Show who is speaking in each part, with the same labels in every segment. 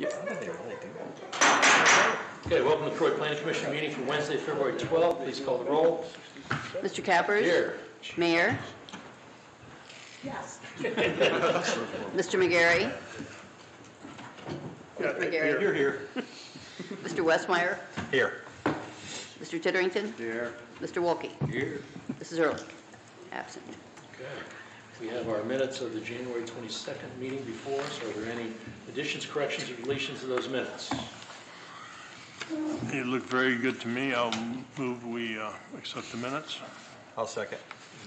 Speaker 1: Yeah, how do they really do that?
Speaker 2: Okay, welcome to the Troy Planning Commission meeting for Wednesday, February 12th. Please call the roll.
Speaker 3: Mr. Cappers?
Speaker 2: Here.
Speaker 3: Mayor?
Speaker 4: Yes.
Speaker 3: Mr. McGarry? Mr. McGarry?
Speaker 2: You're here.
Speaker 3: Mr. Westmeyer?
Speaker 1: Here.
Speaker 3: Mr. Titterington?
Speaker 1: Here.
Speaker 3: Mr. Wolke?
Speaker 2: Here.
Speaker 3: Mrs. Ehrlich? Absent.
Speaker 2: Okay. We have our minutes of the January 22nd meeting before us. Are there any additions, corrections, or deletions to those minutes?
Speaker 5: It looked very good to me. I'll move we accept the minutes.
Speaker 1: I'll second.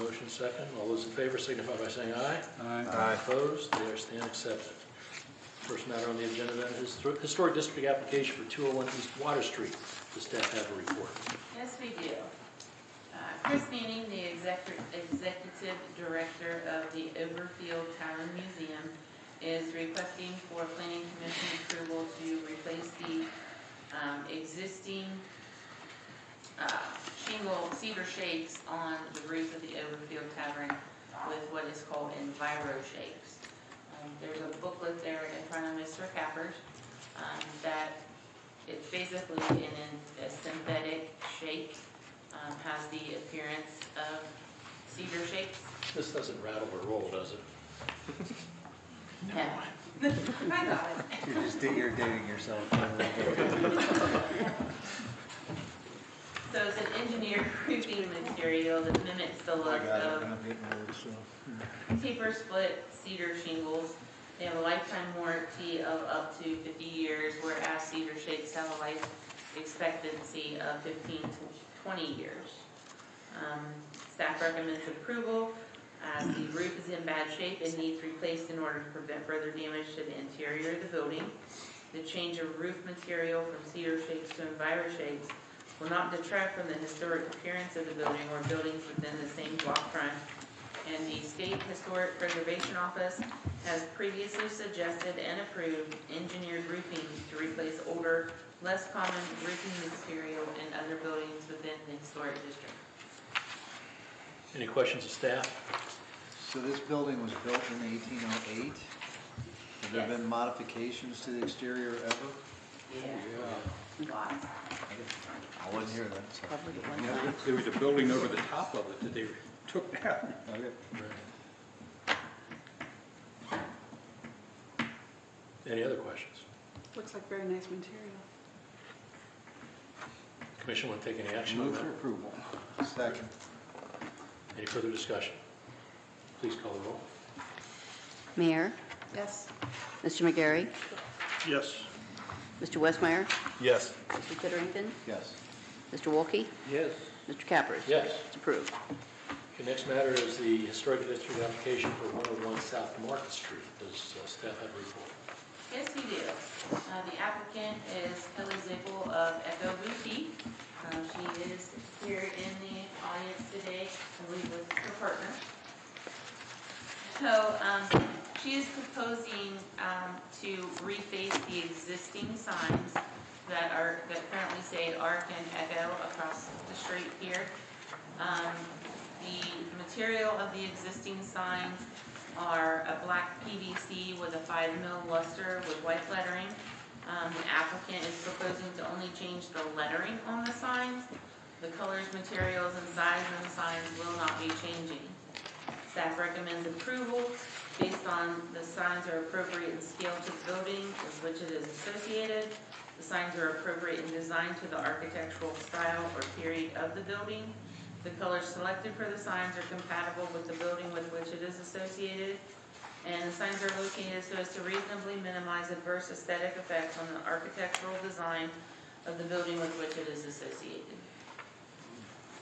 Speaker 2: Motion second. All those in favor signify by saying aye.
Speaker 1: Aye.
Speaker 2: Opposed? They are stand accepted. First matter on the agenda then is Historic District application for 201 East Water Street. Does staff have a report?
Speaker 4: Yes, we do. Chris Manning, the Executive Director of the Overfield Town Museum, is requesting for Planning Commission approval to replace the existing shingle cedar shakes on the roof of the Overfield Tavern with what is called Enviro shakes. There's a booklet there in front of Mr. Cappers that it's basically in a synthetic shake, has the appearance of cedar shakes.
Speaker 2: This doesn't rattle or roll, does it?
Speaker 4: No. I got it.
Speaker 1: You're dating yourself.
Speaker 4: So it's an engineered roofing material that mimics the look of taper split cedar shingles. They have a lifetime warranty of up to 50 years, whereas cedar shakes have a life expectancy of 15 to 20 years. Staff recommends approval as the roof is in bad shape and needs replaced in order to prevent further damage to the interior of the building. The change of roof material from cedar shakes to Enviro shakes will not detract from the historic appearance of the building or buildings within the same block front. And the State Historic Preservation Office has previously suggested and approved engineered roofing to replace older, less common roofing material in other buildings within the historic district.
Speaker 2: Any questions of staff?
Speaker 6: So this building was built in 1808. Have there
Speaker 4: Yes.
Speaker 6: been modifications to the exterior ever?
Speaker 4: Yeah. Lots.
Speaker 6: I wasn't here then, so.
Speaker 3: Covered at one time.
Speaker 7: There was a building over the top of it that they took down.
Speaker 6: Okay.
Speaker 2: Any other questions?
Speaker 8: Looks like very nice material.
Speaker 2: Commission want to take any action on
Speaker 6: Move for
Speaker 2: that?
Speaker 6: approval. Second.
Speaker 2: Any further discussion? Please call the roll.
Speaker 3: Mayor?
Speaker 8: Yes.
Speaker 3: Mr. McGarry?
Speaker 5: Yes.
Speaker 3: Mr. Westmeyer?
Speaker 1: Yes.
Speaker 3: Mr. Titterington?
Speaker 6: Yes.
Speaker 3: Mr. Wolke?
Speaker 7: Yes.
Speaker 3: Mr. Cappers?
Speaker 2: Yes.
Speaker 3: It's approved.
Speaker 2: The next matter is the Historic District application for 101 South Market Street. Does staff have a report?
Speaker 4: Yes, we do. The applicant is Kelly Zippel of Echo Boutique. She is here in the audience today, I believe with her partner. So she is proposing to reface the existing signs that currently say ARC and Echo across the street here. The material of the existing signs are a black PVC with a 5mm luster with white lettering. The applicant is proposing to only change the lettering on the signs. The colors, materials, and size of the signs will not be changing. Staff recommends approval based on the signs are appropriate in scale to the building with which it is associated. The signs are appropriate in design to the architectural style or period of the building. The colors selected for the signs are compatible with the building with which it is associated. And the signs are located so as to reasonably minimize adverse aesthetic effects on the architectural design of the building with which it is associated.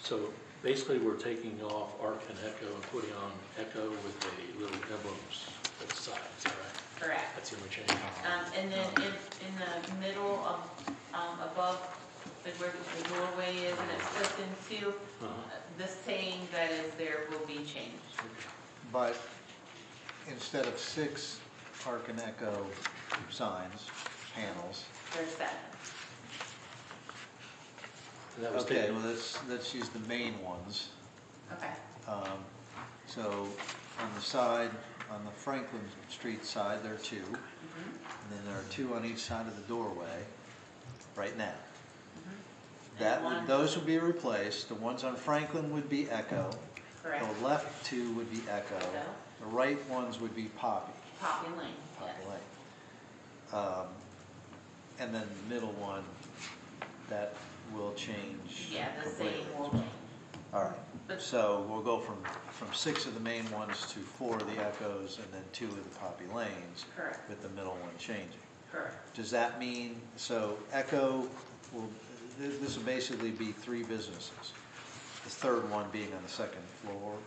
Speaker 2: So basically, we're taking off ARC and Echo and putting on Echo with the little emblems at the side. Is that right?
Speaker 4: Correct.
Speaker 2: That's the only change.
Speaker 4: And then in the middle of, above where the doorway is, and it's split into, the saying that is there will be changed.
Speaker 6: But instead of 6 ARC and Echo signs, panels.
Speaker 4: There's 7.
Speaker 2: And that was
Speaker 6: Okay,
Speaker 2: taken.
Speaker 6: well let's use the main ones.
Speaker 4: Okay.
Speaker 6: So on the side, on the Franklin Street side, there are two. And then there are two on each side of the doorway right now. Those would be replaced. The ones on Franklin would be Echo.
Speaker 4: Correct.
Speaker 6: The left two would be Echo.
Speaker 4: Echo.
Speaker 6: The right ones would be Poppy.
Speaker 4: Poppy Lane,
Speaker 6: Poppy
Speaker 4: yes.
Speaker 6: Lane. And then the middle one, that will change.
Speaker 4: Yeah, the
Speaker 6: completely
Speaker 4: same
Speaker 6: as
Speaker 4: will
Speaker 6: well.
Speaker 4: change.
Speaker 6: All right,
Speaker 4: But-
Speaker 6: so we'll go from 6 of the main ones to 4 of the Echoes and then 2 of the Poppy Lanes.
Speaker 4: Correct.
Speaker 6: With the middle one changing.
Speaker 4: Correct.
Speaker 6: Does that mean, so Echo will, this will basically be 3 businesses. The third one being on the second floor.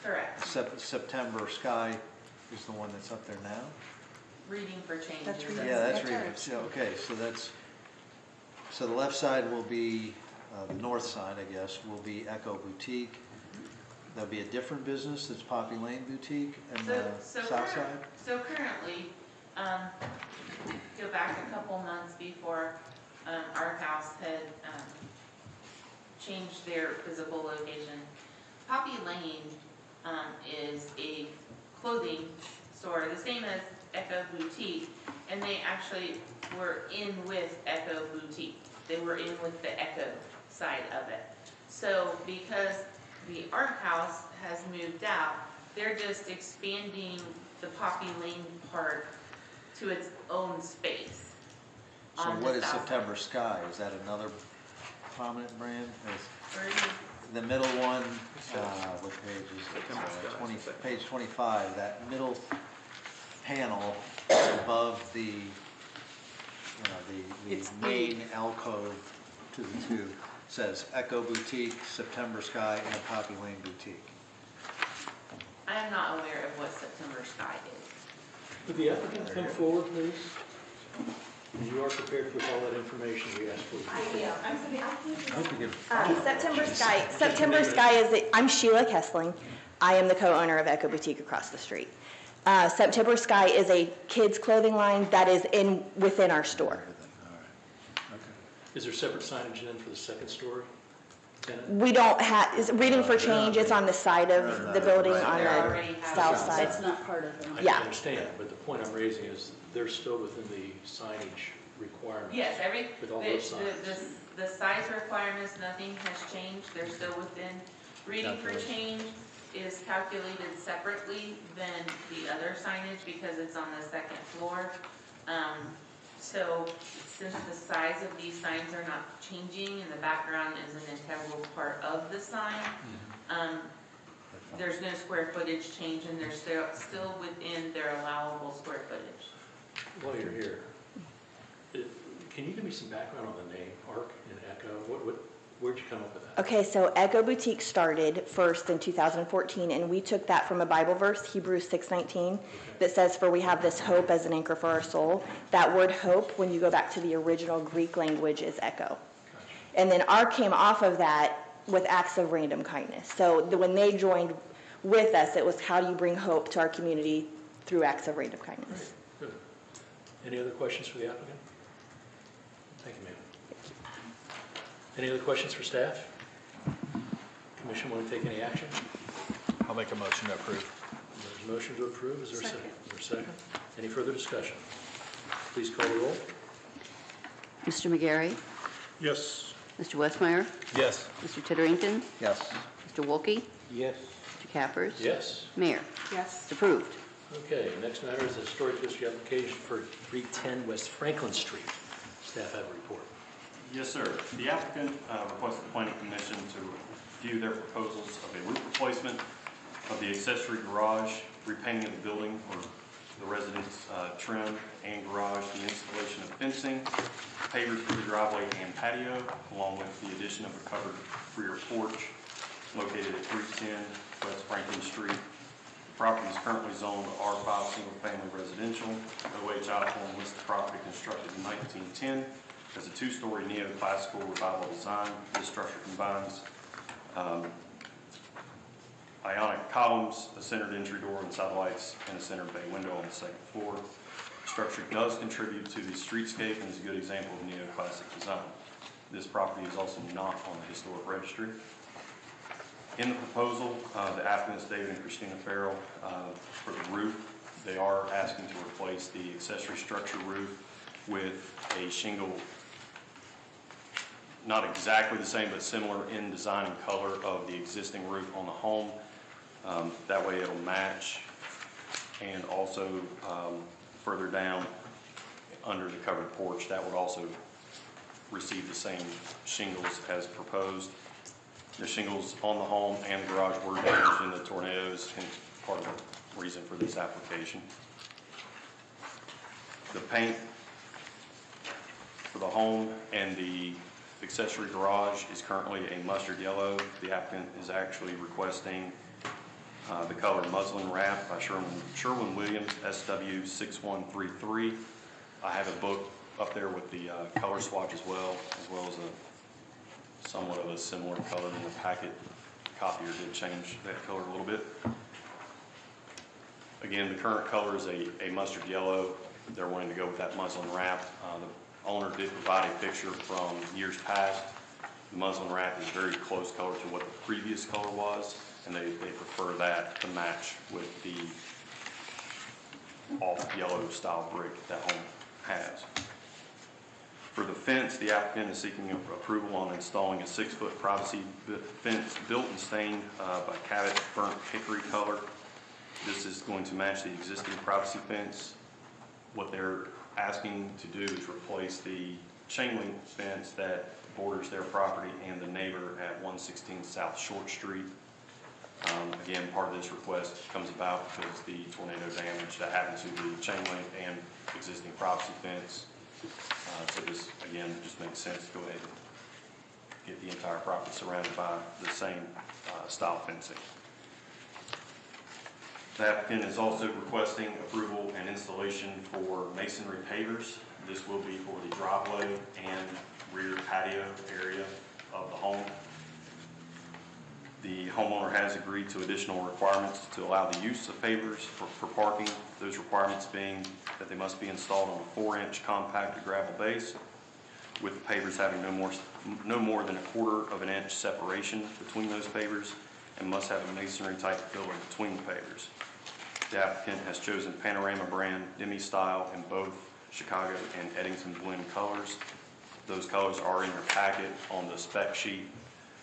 Speaker 4: Correct.
Speaker 6: September Sky is the one that's up there now?
Speaker 4: Reading for change.
Speaker 8: That's
Speaker 4: is
Speaker 8: reading.
Speaker 6: Yeah, that's
Speaker 8: That's
Speaker 6: right.
Speaker 8: ours.
Speaker 6: Yeah, okay, so the left side will be, the north side, I guess, will be Echo Boutique. There'll be a different business that's Poppy Lane Boutique, and the south side?
Speaker 4: So currently, go back a couple months before, our house had, changed their physical location. Poppy Lane, is a clothing store, the same as Echo Boutique, and they actually were in with Echo Boutique. They were in with the Echo side of it. So because the art house has moved out, they're just expanding the Poppy Lane part to its own space.
Speaker 6: So
Speaker 4: on the
Speaker 6: what is
Speaker 4: south
Speaker 6: September Sky? Is that another prominent brand?
Speaker 4: side.
Speaker 6: The middle one, what page is it?
Speaker 1: September Sky.
Speaker 6: 20, page 25, that middle panel above the
Speaker 8: It's
Speaker 6: main alcove to the two says Echo Boutique, September Sky, and Poppy Lane Boutique.
Speaker 4: I am not aware of what September Sky is.
Speaker 2: Would the applicant come forward, please? And you are prepared with all that information we asked for.
Speaker 9: September Sky is, I'm Sheila Kessling. I am the co-owner of Echo Boutique across the street. September Sky is a kids' clothing line that is within our store.
Speaker 6: All right. Okay.
Speaker 2: Is there separate signage then for the second story tenant?
Speaker 9: We don't have, is Reading for Change, it's on the side of the building on
Speaker 4: They
Speaker 9: the
Speaker 4: already have
Speaker 9: south
Speaker 4: some.
Speaker 9: side.
Speaker 8: That's not part of it.
Speaker 2: I
Speaker 9: Yeah.
Speaker 2: understand, but the point I'm raising is they're still within the signage requirements.
Speaker 4: Yes,
Speaker 2: With all those signs.
Speaker 4: the size requirements, nothing has changed, they're still within. Reading for Change is calculated separately than the other signage because it's on the second floor. So since the size of these signs are not changing and the background is an integral part of the sign, there's no square footage change and they're still within their allowable square footage.
Speaker 2: While you're here, can you give me some background on the name, Ark and Echo? Where'd you come up with that?
Speaker 9: Okay, so Echo Boutique started first in 2014, and we took that from a Bible verse, Hebrews 6:19, that says, "For we have this hope as an anchor for our soul." That word hope, when you go back to the original Greek language, is echo. And then Ark came off of that with acts of random kindness. So when they joined with us, it was how do you bring hope to our community through acts of random kindness.
Speaker 2: Good. Any other questions for the applicant? Thank you, ma'am. Any other questions for staff? Commission want to take any action?
Speaker 1: I'll make a motion to approve.
Speaker 2: There's a motion to approve. Is there a second?
Speaker 8: Second.
Speaker 2: Is there a second? Any further discussion? Please call the roll.
Speaker 3: Mr. McGarry,
Speaker 5: Yes.
Speaker 3: Mr. Westmeyer,
Speaker 1: Yes.
Speaker 3: Mr. Titterington,
Speaker 6: Yes.
Speaker 3: Mr. Wolke,
Speaker 7: Yes.
Speaker 3: Mr. Cappers.
Speaker 2: Yes.
Speaker 3: Mayor.
Speaker 8: Yes.
Speaker 3: It's approved.
Speaker 2: Okay, next matter is a historic district application for 310 West Franklin Street. Staff have a report.
Speaker 10: Yes, sir. The applicant requested the planning commission to review their proposals of a roof replacement of the accessory garage, repainting of the building or the residence trim and garage, the installation of fencing, pavers for the driveway and patio, along with the addition of a covered rear porch located at 310 West Franklin Street. The property is currently zoned R5 single-family residential. OHI form lists the property constructed in 1910 as a two-story neoclassical revival design. This structure combines ionic columns, a centered entry door and satellites, and a center bay window on the second floor. The structure does contribute to the streetscape and is a good example of neoclassic design. This property is also not on the historic registry. In the proposal, the applicants, David and Christina Farrell, for the roof, they are asking to replace the accessory structure roof with a shingle, not exactly the same, but similar in design and color of the existing roof on the home. That way it'll match. And also further down under the covered porch, that would also receive the same shingles as proposed. The shingles on the home and the garage were damaged in the tornadoes, and part of the reason for this application. The paint for the home and the accessory garage is currently a mustard yellow. The applicant is actually requesting the color muslin wrap by Sherwin-Williams SW6133. I have a book up there with the color swatch as well as a somewhat of a similar color in the packet. Copier did change that color a little bit. Again, the current color is a mustard yellow. They're wanting to go with that muslin wrap. The owner did provide a picture from years past. The muslin wrap is very close color to what the previous color was, and they prefer that to match with the off yellow style brick that home has. For the fence, the applicant is seeking approval on installing a 6-foot privacy fence built and stained by Cabot burnt hickory color. This is going to match the existing privacy fence. What they're asking to do is replace the chain link fence that borders their property and the neighbor at 116 South Short Street. Again, part of this request comes about because the tornado damage that happened to the chain link and existing privacy fence. So this, again, just makes sense to go ahead and get the entire property surrounded by the same style fencing. The applicant is also requesting approval and installation for masonry pavers. This will be for the driveway and rear patio area of the home. The homeowner has agreed to additional requirements to allow the use of pavers for parking. Those requirements being that they must be installed on a 4-inch compacted gravel base, with the pavers having no more than 1/4 of an inch separation between those pavers, and must have a masonry type filler between the pavers. The applicant has chosen Panorama brand Demi style in both Chicago and Eddington blend colors. Those colors are in your packet on the spec sheet.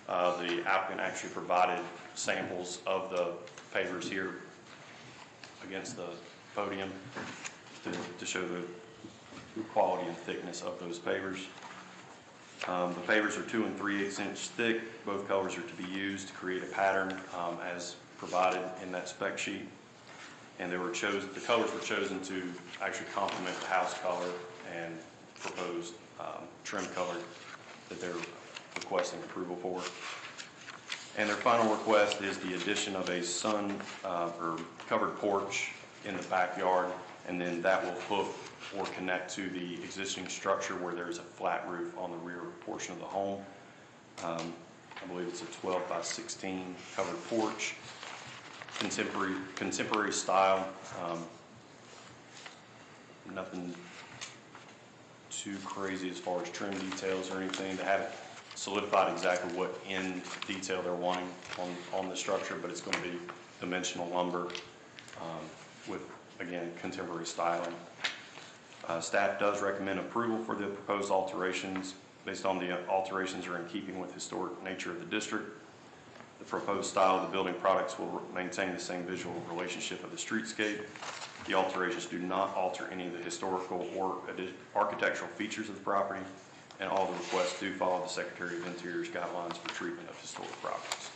Speaker 10: The applicant actually provided samples of the pavers here against the podium to show the quality and thickness of those pavers. The pavers are 2 3/8 inch thick. Both colors are to be used to create a pattern as provided in that spec sheet. And the colors were chosen to actually complement the house color and proposed trim color that they're requesting approval for. And their final request is the addition of a sun or covered porch in the backyard, and then that will hook or connect to the existing structure where there's a flat roof on the rear portion of the home. I believe it's a 12 by 16 covered porch, contemporary style. Nothing too crazy as far as trim details or anything. They haven't solidified exactly what end detail they're wanting on the structure, but it's going to be dimensional lumber with, again, contemporary styling. Staff does recommend approval for the proposed alterations based on the alterations are in keeping with historic nature of the district. The proposed style of the building products will maintain the same visual relationship of the streetscape. The alterations do not alter any of the historical or architectural features of the property, and all the requests do follow the Secretary of Interior's guidelines for treatment of historic properties.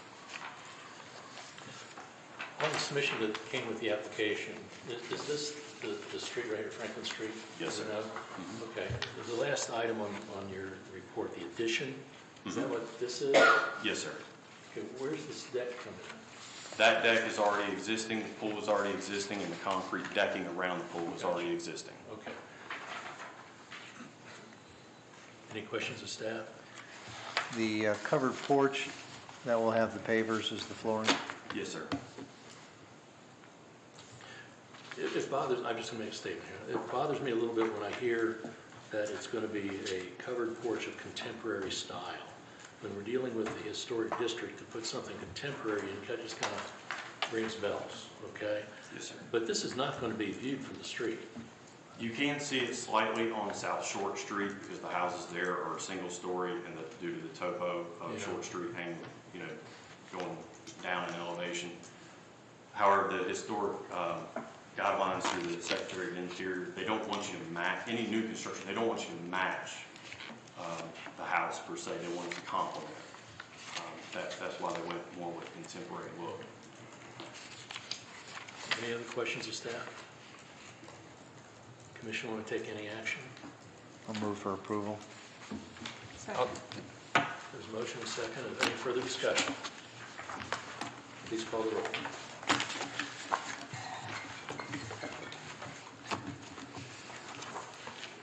Speaker 2: On the submission that came with the application, is this the street right here, Franklin Street?
Speaker 10: Yes, sir.
Speaker 2: Okay. The last item on your report, the addition, is that what this is?
Speaker 10: Yes, sir.
Speaker 2: Okay, where's this deck coming in?
Speaker 10: That deck is already existing, the pool is already existing, and the concrete decking around the pool is already existing.
Speaker 2: Okay. Any questions of staff?
Speaker 6: The covered porch, that will have the pavers as the flooring?
Speaker 10: Yes, sir.
Speaker 2: It bothers, I'm just going to make a statement here. It bothers me a little bit when I hear that it's going to be a covered porch of contemporary style. when we're dealing with the historic district, to put something contemporary in, that just kind of rings bells, okay?
Speaker 10: Yes, sir.
Speaker 2: But this is not going to be viewed from the street.
Speaker 10: You can see it slightly on South Short Street because the houses there are single story and due to the topo of
Speaker 2: Yeah.
Speaker 10: Short Street and, going down in elevation. However, the historic guidelines through the Secretary of Interior, they don't want you to match, any new construction, they don't want you to match the house per se, they want it to complement. That's why they went more with contemporary look.
Speaker 2: Any other questions of staff? Commission want to take any action?
Speaker 6: I'll move for approval.
Speaker 8: Second.
Speaker 2: There's a motion and a second. Is there any further discussion? Please call the roll.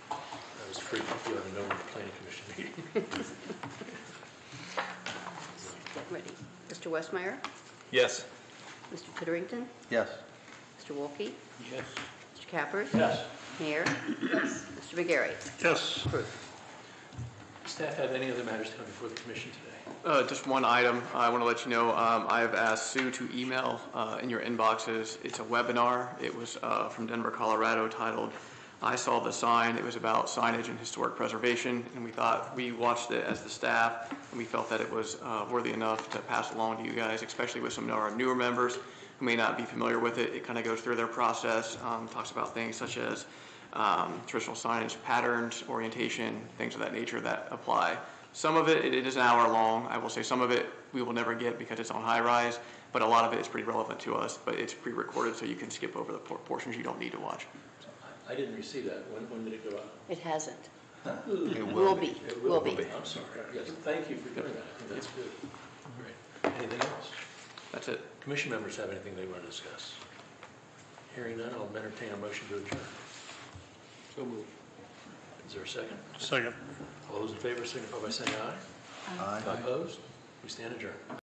Speaker 2: That was free. You ought to know when the planning commission meeting.
Speaker 3: Ready. Mr. Westmeyer?
Speaker 1: Yes.
Speaker 3: Mr. Titterington?
Speaker 6: Yes.
Speaker 3: Mr. Wolke?
Speaker 7: Yes.
Speaker 3: Mr. Cappers?
Speaker 2: Yes.
Speaker 3: Mayor? Yes. Mr. McGarry?
Speaker 5: Yes.
Speaker 3: Approved.
Speaker 2: Staff have any other matters to come before the commission today?
Speaker 11: Just one item. I want to let you know, I have asked Sue to email in your inboxes. It's a webinar. It was from Denver, Colorado, titled, "I Saw the Sign." It was about signage and historic preservation, and we watched it as the staff, and we felt that it was worthy enough to pass along to you guys, especially with some of our newer members who may not be familiar with it. It kind of goes through their process, talks about things such as traditional signage patterns, orientation, things of that nature that apply. Some of it is an hour long. I will say some of it we will never get because it's on high rise, but a lot of it is pretty relevant to us, but it's pre-recorded so you can skip over the portions you don't need to watch.
Speaker 2: I didn't receive that. When did it go out?
Speaker 3: It hasn't.
Speaker 6: It
Speaker 3: Will be.
Speaker 2: It
Speaker 3: Will be.
Speaker 2: I'm sorry. Yes, thank you for doing that. I think that's good. Great. Anything else?
Speaker 11: That's it.
Speaker 2: Commission members have anything they want to discuss? Hearing none, I'll entertain a motion to adjourn.
Speaker 7: So moved.
Speaker 2: Is there a second?
Speaker 5: Second.
Speaker 2: All those in favor signify by saying aye.
Speaker 6: Aye.
Speaker 2: Opposed? We stand adjourned.